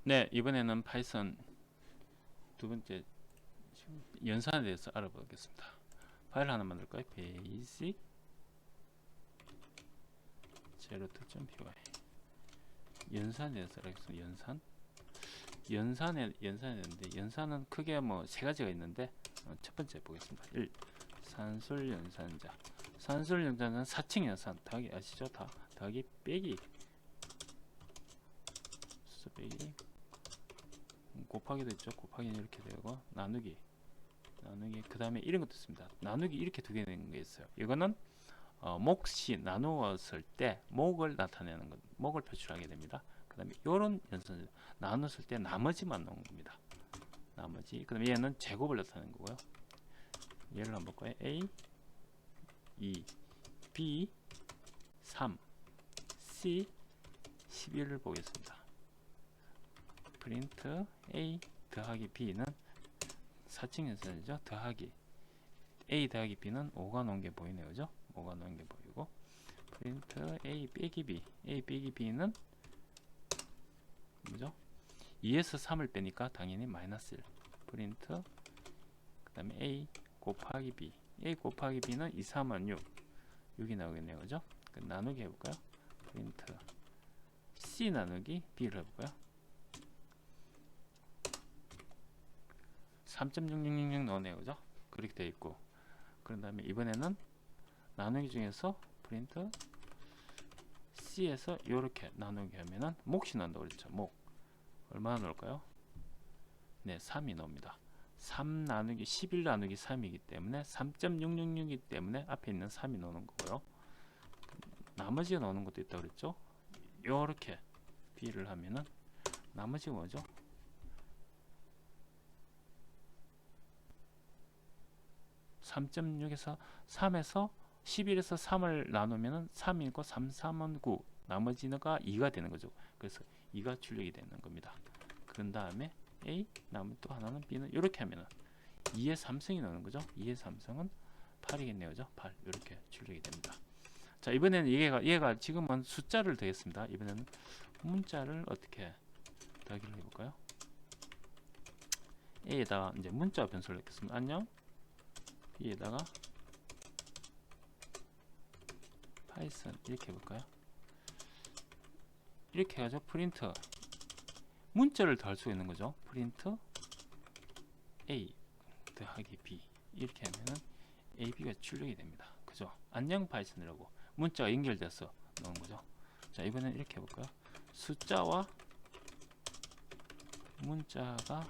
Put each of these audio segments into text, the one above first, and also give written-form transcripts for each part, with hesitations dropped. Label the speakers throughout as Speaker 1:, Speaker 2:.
Speaker 1: 네, 이번에는 파이썬 두 번째 연산에 대해서 알아보겠습니다. 파일 하나 만들까요? basic zero2.py 연산에 대해서 알아보겠습니다. 연산에 있는데 연산은 크게 뭐 세 가지가 있는데 첫 번째 보겠습니다. 1. 산술 연산자. 산술 연산자는 사칙 연산 더하기 아시죠? 더하기 빼기 수 빼기 곱하기도 있죠. 곱하기는 이렇게 되고 나누기 그 다음에 이런 것도 있습니다. 나누기 이렇게 두 개 되는 게 있어요. 이거는 몫이 나누었을 때 몫을 나타내는 것, 몫을 표출하게 됩니다. 그 다음에 이런 연산 나눴을 때 나머지만 나오는 겁니다. 나머지. 그 다음에 얘는 제곱을 나타내는 거고요. 얘를 한번 볼까요? A 2 B 3 C 11을 보겠습니다. 프린트 A 더하기 B는 사칙 연산이죠. 더하기 A 더하기 B는 5가 놓은 게 보이네요. 그죠? 5가 놓은 게 보이고 프린트 A 빼기 B A 빼기 B는 뭐죠? 2에서 3을 빼니까 당연히 마이너스 1 프린트 그 다음에 A 곱하기 B A 곱하기 B는 2, 3은 6이 나오겠네요. 그죠? 나누기 해볼까요? 프린트 C 나누기 B를 해볼까요? 3.6666 나오네요. 그죠? 그렇게 되어 있고 그런 다음에 이번에는 나누기 중에서 프린트 C에서 이렇게 나누기 하면은 몫이 나온다고 그랬죠. 몫 얼마나 나올까요? 네, 3이 나옵니다. 3 나누기 11 나누기 3이기 때문에 3.666이기 때문에 앞에 있는 3이 나오는 거고요. 나머지가 나오는 것도 있다고 그랬죠. 이렇게 B를 하면은 나머지가 뭐죠? 3.6에서 3에서 11에서 3을 나누면 3이고 3, 3은 9 나머지가 2가 되는 거죠. 그래서 2가 출력이 되는 겁니다. 그런 다음에 A 남은 또 하나는 B는 이렇게 하면은 2의 3승이 나오는 거죠. 2의 3승은 8이겠네요. 그죠? 8 이렇게 출력이 됩니다. 자, 이번에는 얘가 지금은 숫자를 더했습니다. 이번에는 문자를 어떻게 더하기를 해볼까요? A에다가 이제 문자 변수를 넣겠습니다. 안녕 B에다가 파이썬 이렇게 해볼까요? 이렇게 해가지고 프린트 문자를 더할 수가 있는 거죠. 프린트 A 더하기 B 이렇게 하면은 AB가 출력이 됩니다. 그죠? 안녕 파이썬이라고 문자가 연결돼서 나오는 거죠. 자, 이번엔 이렇게 해볼까요? 숫자와 문자가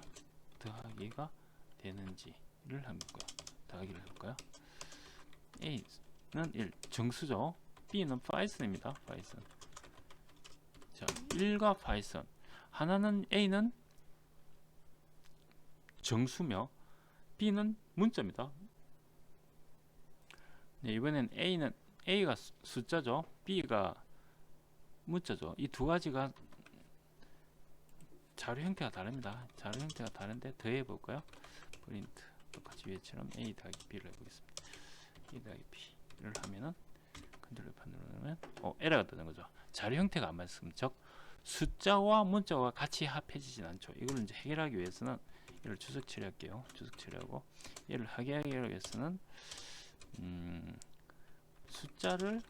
Speaker 1: 더하기가 되는지를 한번 볼까요? 더하기를 해볼까요? A는 1 정수죠. B는 파이썬입니다. 파이썬. 자, 1과 파이썬 하나는 A는 정수며 B는 문자입니다. 네, 이번엔 A가 숫자죠. B가 문자죠. 이 두 가지가 자료 형태가 다릅니다. 자료 형태가 다른데 더해 볼까요? 프린트 똑같이 위에처럼 A 더하기 B를 해보겠습니다. A 더하기 B를 하면은 컨트롤 F 누르면 에러가 뜨는 거죠. 자료 형태가 안 맞습니다. 즉 숫자와 문자가 같이 합해지진 않죠. 이걸 이제 해결하기 위해서는 얘를 주석 처리할게요. 주석 처리하고 얘를 하기 위해서는 숫자를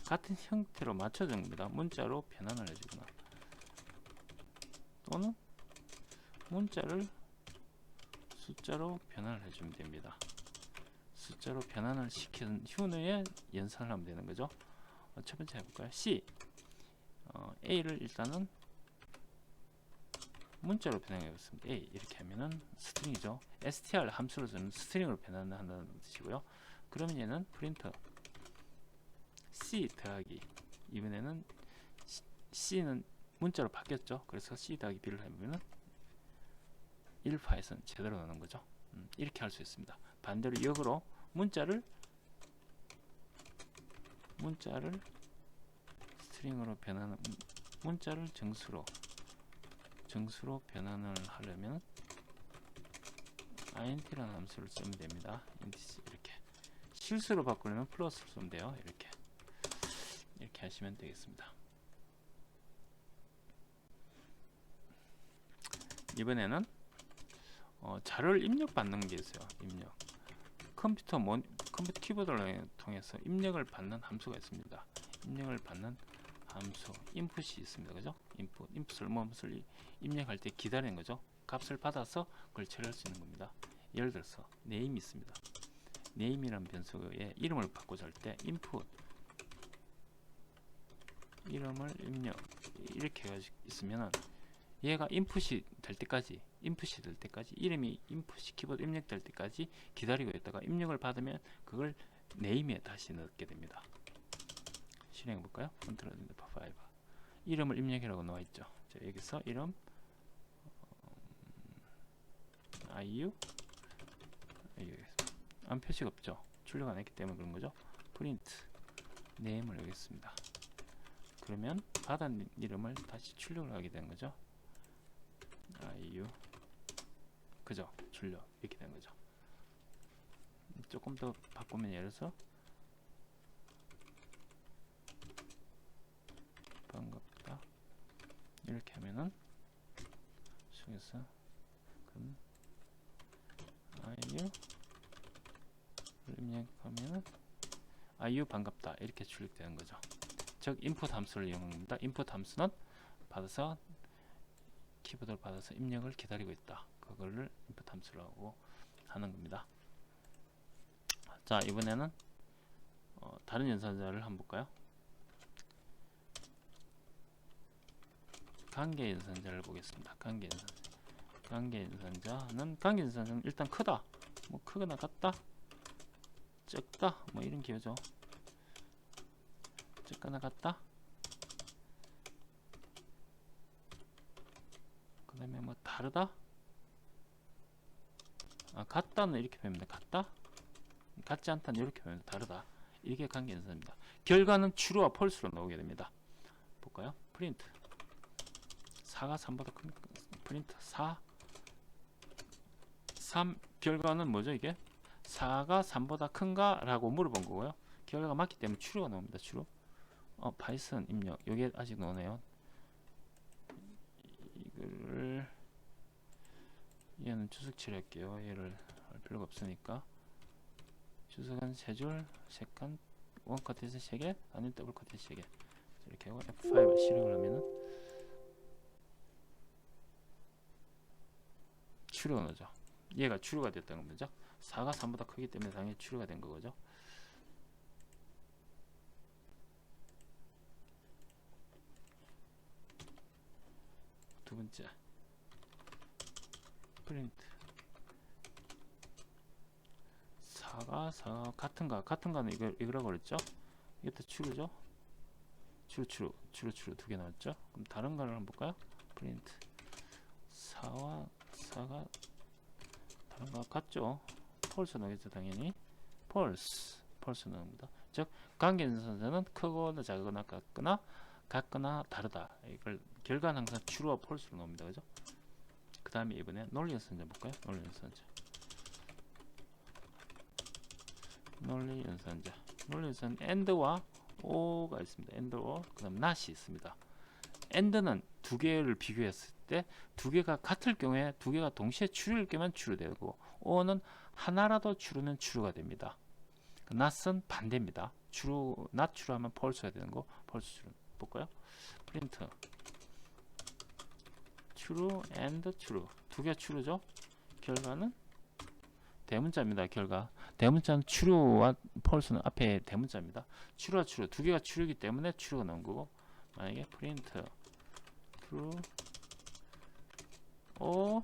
Speaker 1: 같은 형태로 맞춰주는 겁니다. 문자로 변환을 해주거나 또는 문자를 숫자로 변환을 해주면 됩니다. 숫자로 변환을 시킨 후에 연산을 하면 되는 거죠. 첫 번째 해볼까요? C A를 일단은 문자로 변환해보겠습니다. A 이렇게 하면은 스트링이죠. str 함수로 쓰는 스트링으로 변환한다는 뜻이고요. 그러면 얘는 프린터 C 더하기 이번에는 C는 문자로 바뀌었죠. 그래서 C 더하기 B를 해보면은 1 파이썬 제대로 나오는 거죠. 이렇게 할 수 있습니다. 반대로 역으로 문자를 스트링으로 변하는 문자를 정수로 변환을 하려면 int라는 함수를 쓰면 됩니다. 이렇게 실수로 바꾸려면 플러스를 쓰면 돼요. 이렇게 하시면 되겠습니다. 이번에는 자료를 입력받는 게 있어요. 입력. 컴퓨터 키보드를 통해서 입력을 받는 함수가 있습니다. 입력을 받는 함수 input이 있습니다. 그죠? input을 무엇을 입력할 때 기다리는 거죠. 값을 받아서 그걸 처리할 수 있는 겁니다. 예를 들어서 name이 있습니다. name이라는 변수에 이름을 바꾸자 할 때 input 이름을 입력 이렇게 해가지고 있으면은 얘가 input이 될 때까지 이름이 input이 키보드 입력될 때까지 기다리고 있다가 입력을 받으면 그걸 name에 다시 넣게 됩니다. 실행해 볼까요? 컨트롤 F5 이름을 입력이라고 나와 있죠. 자, 여기서 이름 IU 안 표시가 없죠. 출력 안 했기 때문에 그런 거죠. 프린트 네임을 여기습니다. 그러면 받은 이름을 다시 출력을 하게 되는 거죠. IU 그죠? 출력 이렇게 되는 거죠. 조금 더 바꾸면 예를 들어서 반갑다 이렇게 하면은 속에서 그럼 IU 입력하면은 IU 반갑다 이렇게 출력되는 거죠. 즉 인풋 함수를 이용합니다. 인풋 함수는 받아서 키보드를 받아서 입력을 기다리고 있다. 그거를 인풋 함수라고 하는 겁니다. 자, 이번에는 다른 연산자를 한번 볼까요? 관계 연산자를 보겠습니다. 관계 연산자는 일단 크다, 뭐 크거나 같다, 적다, 뭐 이런 기호죠. 적거나 같다. 그 다음에 뭐 다르다. 같다는 이렇게 표현합니다. 같다, 같지 않다는 이렇게 표현합니다. 다르다. 이게 관계 연산입니다. 결과는 true와 false로 나오게 됩니다. 볼까요? 프린트 4가 3보다 큰 프린트 4 3 결과는 뭐죠? 이게 4가 3보다 큰가? 라고 물어본 거고요. 결과가 맞기 때문에 true가 나옵니다. true. 파이썬 입력 여기에 아직 나오네요. 이거를 얘는 주석 처리할게요. 얘를 할 필요가 없으니까 주석은 3줄 3칸 원커트에서 3개 아니면 더블 커트에서 3개 이렇게 하고 F5을 실행을 하면은 추루가 나오죠. 얘가 추루가 됐다는 거죠. 4가 3보다 크기 때문에 당연히 추루가 된 거죠. 두 번째 프린트 4가 같은가는 이거라고 그랬죠. 이것도 추루죠. 추루 두 개 나왔죠. 그럼 다른 거를 한번 볼까요? 프린트 4와 4가 다른 거 같죠. 펄스 나오겠죠. 당연히 펄스 나옵니다. 즉 관계연산자는 크거나 작거나 같거나 다르다. 이걸 결과는 항상 true와 false로 나옵니다. 그죠? 그 다음에 이번에 논리연산자 볼까요? 논리연산자 and와 or가 있습니다. and or 그 다음 not이 있습니다. and는 두 개를 비교했을 때 두 개가 같을 경우에 두 개가 동시에 true일 경우만 true되고 or는 하나라도 true면 true가 됩니다. not은 반대입니다. not true 하면 false가 되는 거 false true 볼까요? 프린트 true and true 두 개가 true죠. 결과는 대문자입니다. 결과 대문자는 true와 false는 앞에 대문자입니다. true와 true 두 개가 true이기 때문에 true가 나온 거고 만약에 프린트 true or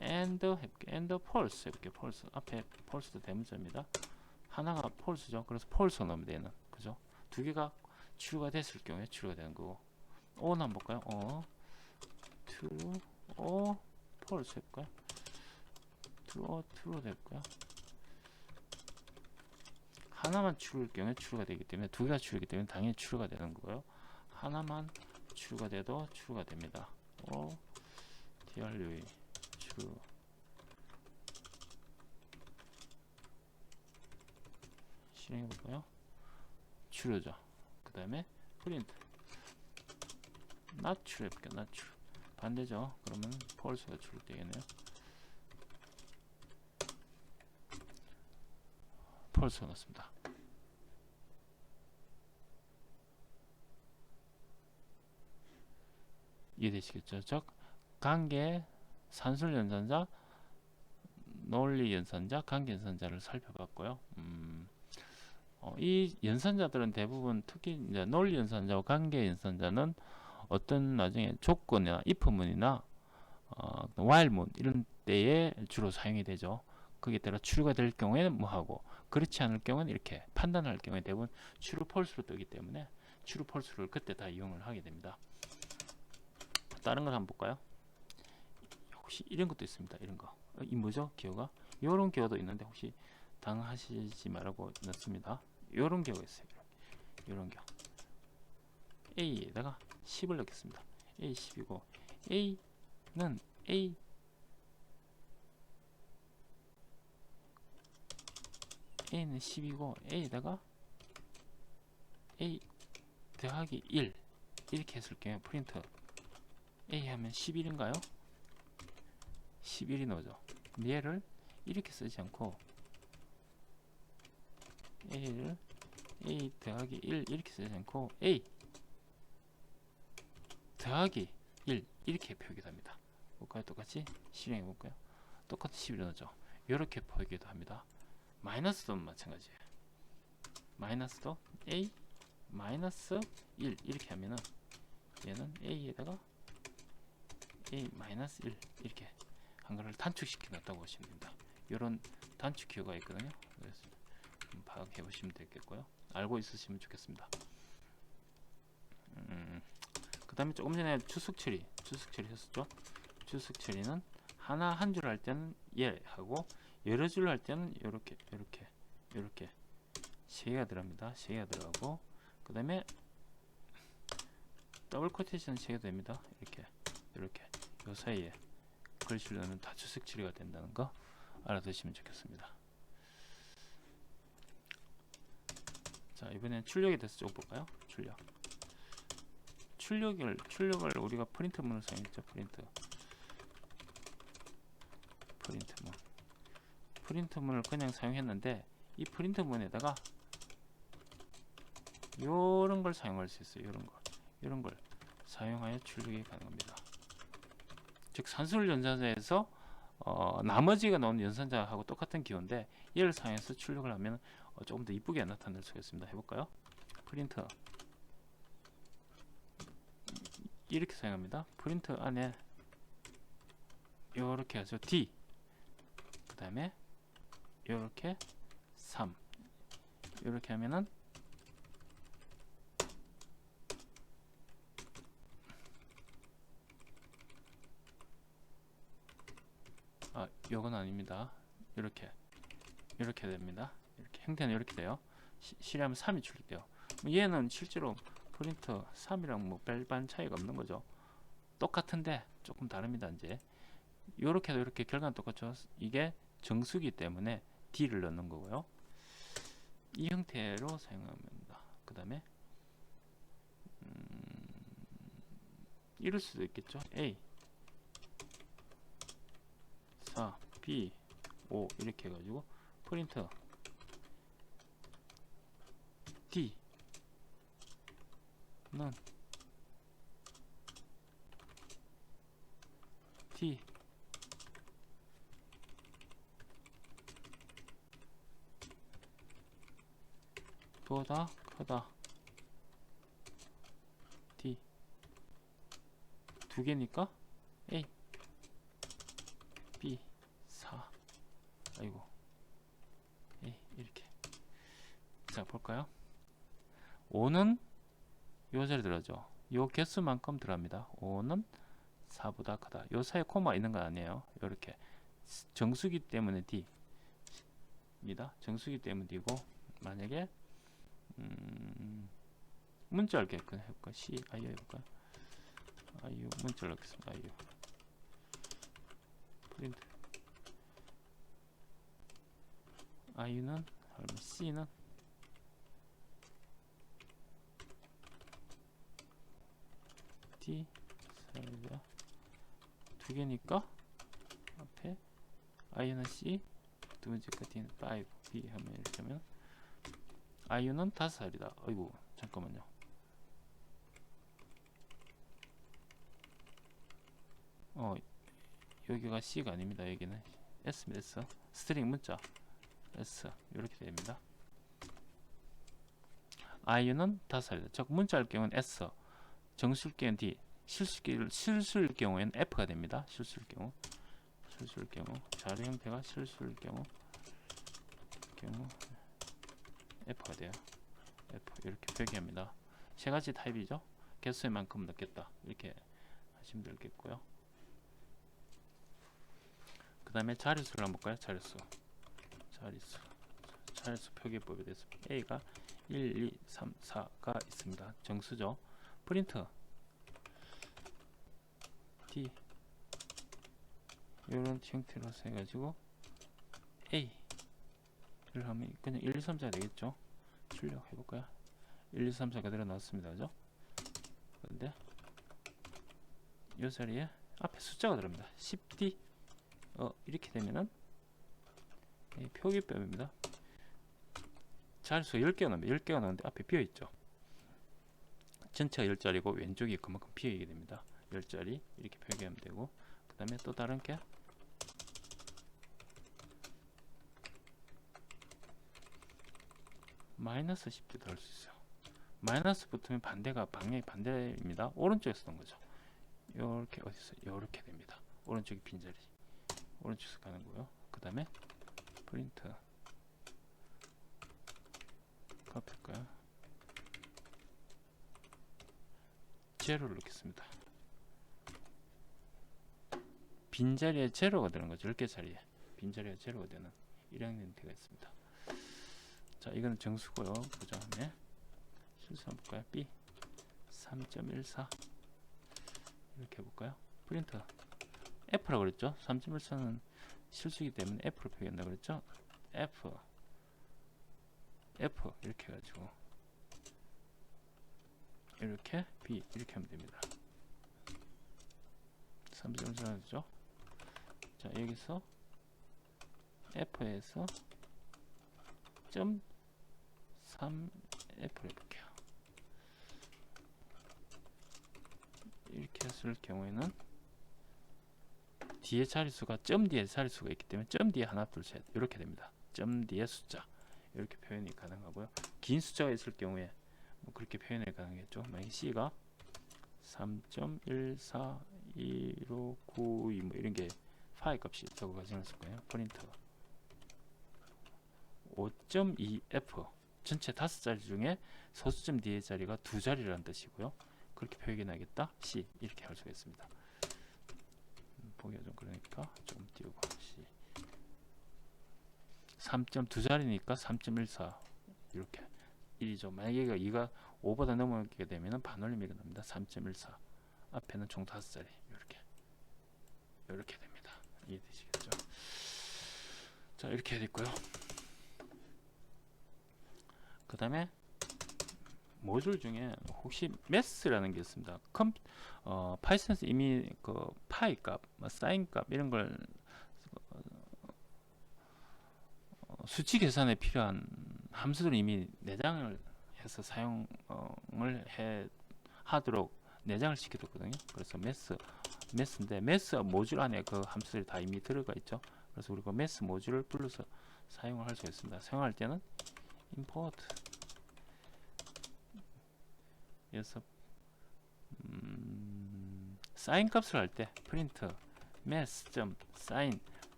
Speaker 1: and false 해볼게요. false 앞에 false도 대문자입니다. 하나가 false죠. 그래서 false가 나오면 되는 그죠? 두 개가 true가 됐을 경우에 true가 되는 거고 or는 한번 볼까요? true or false 해볼까요? true 될까요? 하나만 true일 경우에 true가 되기 때문에 두 개가 true이기 때문에 당연히 true가 되는 거고요. 하나만 true가 돼도 true가 됩니다. true true 실행해 볼까요? true죠. 그 다음에 프린트 not true 해볼게요. not true 반대죠. 그러면 false가 출력되겠네요. false가 넣습니다. 이해되시겠죠? 즉 관계 산술 연산자, 논리 연산자, 관계 연산자를 살펴봤고요. 이 연산자들은 대부분 특히 이제 논리 연산자와 관계 연산자는 어떤 나중에 조건이나 if문이나 while문 이런 때에 주로 사용이 되죠. 거기에 따라 true가 될 경우에는 뭐 하고 그렇지 않을 경우는 이렇게 판단할 경우에 대부분 true, false로 뜨기 때문에 true, false를 그때 다 이용을 하게 됩니다. 다른 걸 한번 볼까요? 혹시 이런 것도 있습니다. 이런 거. 이 뭐죠? 기호가? 이런 기호도 있는데 혹시 당하시지 말라고 넣습니다. 이런 기호가 있어요. 이런 기호. A에다가 10을 넣겠습니다. A 10이고 A는 A는 10이고 A에다가 A 더하기 1 이렇게 했을 경우에 프린트 A 하면 11인가요? 11이 나오죠. 얘를 이렇게 쓰지 않고 A를 A 더하기 1 이렇게 쓰지 않고 A 더하기 1 이렇게 표기도 합니다. 볼까요? 똑같이 실행해 볼까요? 똑같이 11이 나오죠. 이렇게 표기도 합니다. 마이너스도 마찬가지예요. 마이너스도 A 마이너스 1 이렇게 하면은 얘는 A에다가 A 마이너스 1 이렇게 한글을 단축시켜 놨다고 보시면 됩니다. 이런 단축 기호가 있거든요. 그래서 파악해 보시면 되겠고요. 알고 있으시면 좋겠습니다. 그 다음에 조금 전에 추측 처리 했었죠. 추측 처리는 하나 한 줄 할 때는 예 하고 여러 줄 할 때는 이렇게 세 개가 들어갑니다. 세 개가 들어가고 그 다음에 더블 코테이션 세 개도 됩니다. 이렇게 요 사이에 글씨를 넣으면 다 추측 처리가 된다는 거 알아두시면 좋겠습니다. 자, 이번엔 출력에 대해서 좀 볼까요? 출력을 우리가 프린트문을 사용했죠. 프린트문을 그냥 사용했는데 이 프린트문에다가 요런 걸 사용할 수 있어요. 요런 걸 사용하여 출력이 가능합니다. 즉 산술 연산자에서 나머지가 나온 연산자하고 똑같은 기호인데 얘를 사용해서 출력을 하면 조금 더 이쁘게 나타낼 수가 있습니다. 해볼까요? 프린트 이렇게 사용합니다. 프린트 안에 요렇게 하죠. D 그 다음에 요렇게 3 요렇게 하면은 요건 아닙니다. 이렇게 됩니다. 이렇게 형태는 이렇게 돼요. 실행하면 3이 출력돼요. 얘는 실제로 프린트 3이랑 뭐 별반 차이가 없는 거죠. 똑같은데 조금 다릅니다. 이제 요렇게 해도 이렇게 결과는 똑같죠. 이게 정수기 때문에 D를 넣는 거고요. 이 형태로 사용합니다. 그 다음에 이럴 수도 있겠죠. A 4 B 5 이렇게 해가지고 프린트 D는 D 보다 크다. D 두 개니까 A B 4 아이고 A 이렇게. 자 볼까요? 5는 요 자리 들어가죠. 요 개수만큼 들어갑니다. 5는 4보다 크다. 요 사이에 코마 있는 건 아니에요. 요렇게 정수기 때문에 D 입니다. 정수기 때문에 D고 만약에 문자를 해볼까? C, IU 해볼까? IU 문자를 넣겠습니다. IU 프린트 IU는 C는 D 사이즈가 두 개니까 앞에 i는 C, 두 번째 거 D는 5, B 하면 이렇게 하면 i는 5살이다. 어이구 잠깐만요. 여기가 C가 아닙니다. 여기는 S입니다. S. 스트링 문자 S 이렇게 됩니다. i는 5살이다. 즉 문자일 경우는 S, 정수일 경우는 D, 실수일 경우에는 F가 됩니다. 실수일 경우 자료 형태가 실수일 경우 F가 돼요. F 이렇게 표기합니다. 세 가지 타입이죠. 개수의 만큼 넣겠다 이렇게 하시면 되겠고요. 그 다음에 자릿수를 한번 볼까요? 자릿수 표기법에 대해서 A가 1, 2, 3, 4가 있습니다. 정수죠. 프린트 D 이런 형태로 해가지고 A를 하면 그냥 1, 2, 3자 되겠죠. 출력해볼까요? 1, 2, 3, 4가 그대로 나왔습니다. 그죠? 그런데 이 자리에 앞에 숫자가 들어갑니다. 10D 이렇게 되면은 표기법입니다. 자릿수가 10개가 나옵니다. 10개가 나오는데 앞에 비어있죠. 전체가 10자리고 왼쪽이 그만큼 비어있게 됩니다. 10자리 이렇게 표기하면 되고, 그 다음에 또 다른 게 마이너스 10도 할 수 있어요. 마이너스 붙으면 방향이 반대입니다. 오른쪽에서 던 거죠. 이렇게 어디서 이렇게 됩니다. 오른쪽이 빈자리 오른쪽에서 가는 거고요. 그 다음에 프린트 카피할까요? 제로를 넣겠습니다. 빈자리에 제로가 되는 거죠. 10개 자리에 빈자리에 제로가 되는 이런 형태가 있습니다. 자, 이거는 정수고요. 그 다음에 실수 한번 볼까요? B 3.14 이렇게 해볼까요? 프린트 F라고 그랬죠? 3.14는 실수이기 때문에 F로 표기한다 그랬죠? F 이렇게 해가지고 이렇게 B 이렇게 하면 됩니다. 3.14죠? 자, 여기서 F에서 3F를 해볼게요. 이렇게 했을 경우에는 뒤에 자릿수가 점 뒤에 자릿수가 있기 때문에 점 뒤에 하나 둘 셋 이렇게 됩니다. 점 뒤에 숫자 이렇게 표현이 가능하고요. 긴 숫자가 있을 경우에 뭐 그렇게 표현이 가능하겠죠. 만약 C가 3.14 1592 뭐 이런 게 파이 값이 있다고 가정했을 거예요. 프린트 5.2F 전체 5자리 중에 소수점 뒤에 자리가 2자리라는 뜻이고요. 그렇게 표현하겠다. C 이렇게 할 수가 있습니다. 보기가 좀 그러니까 좀 띄우고 C 3.2자리니까 3.14 이렇게 1이죠. 만약에 2가 5보다 넘어가게 되면 반올림이 일어납니다. 3.14 앞에는 총 5자리 이렇게 됩니다. 이해되시겠죠? 자, 이렇게 됐고요. 그 다음에 모듈 중에 혹시 매스라는 게 있습니다. 파이썬에서 이미 그 파이 값, 사인 값 이런 걸 수치 계산에 필요한 함수를 이미 내장을 해서 사용을 하도록 내장을 시켜뒀거든요. 그래서 매스인데 매스 모듈 안에 그 함수들이 다 이미 들어가 있죠. 그래서 우리가 매스 모듈을 불러서 사용을 할 수 있습니다. 사용할 때는 import 그래서 사인 값을 할 때 프린트 mass.sin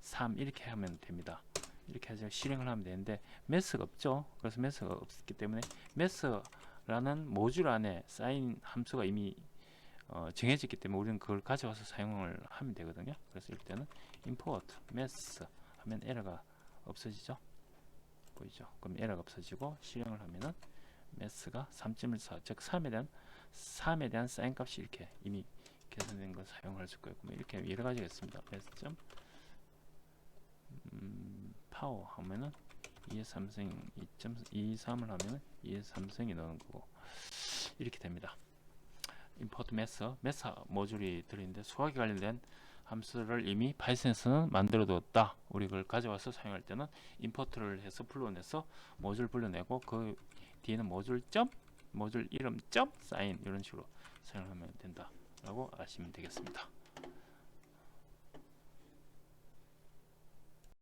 Speaker 1: 3 이렇게 하면 됩니다. 이렇게 해서 실행을 하면 되는데 매스가 없죠. 그래서 매스가 없기 때문에 매스라는 모듈 안에 사인 함수가 이미 정해졌기 때문에 우리는 그걸 가져와서 사용을 하면 되거든요. 그래서 이럴 때는 import mass 하면 에러가 없어지죠. 보이죠? 그럼 에러가 없어지고 실행을 하면은 매스가 3.14 즉 3에 대한 사인 값이 이렇게 이미 계산된 걸 사용할 수 있고 이렇게 여러 가지가 있습니다. 매스 파워 하면은 2의 3승 2.23을 하면은 2의 3승이 나오는 거고 이렇게 됩니다. import 매스 모듈이 들어있는데 수학에 관련된 함수를 이미 파이썬에서는 만들어 두었다. 우리 그걸 가져와서 사용할 때는 임포트를 해서 불러내서 모듈 불러내고 그 뒤에는 모듈 이름 사인 이런 식으로 사용하면 된다 라고 아시면 되겠습니다.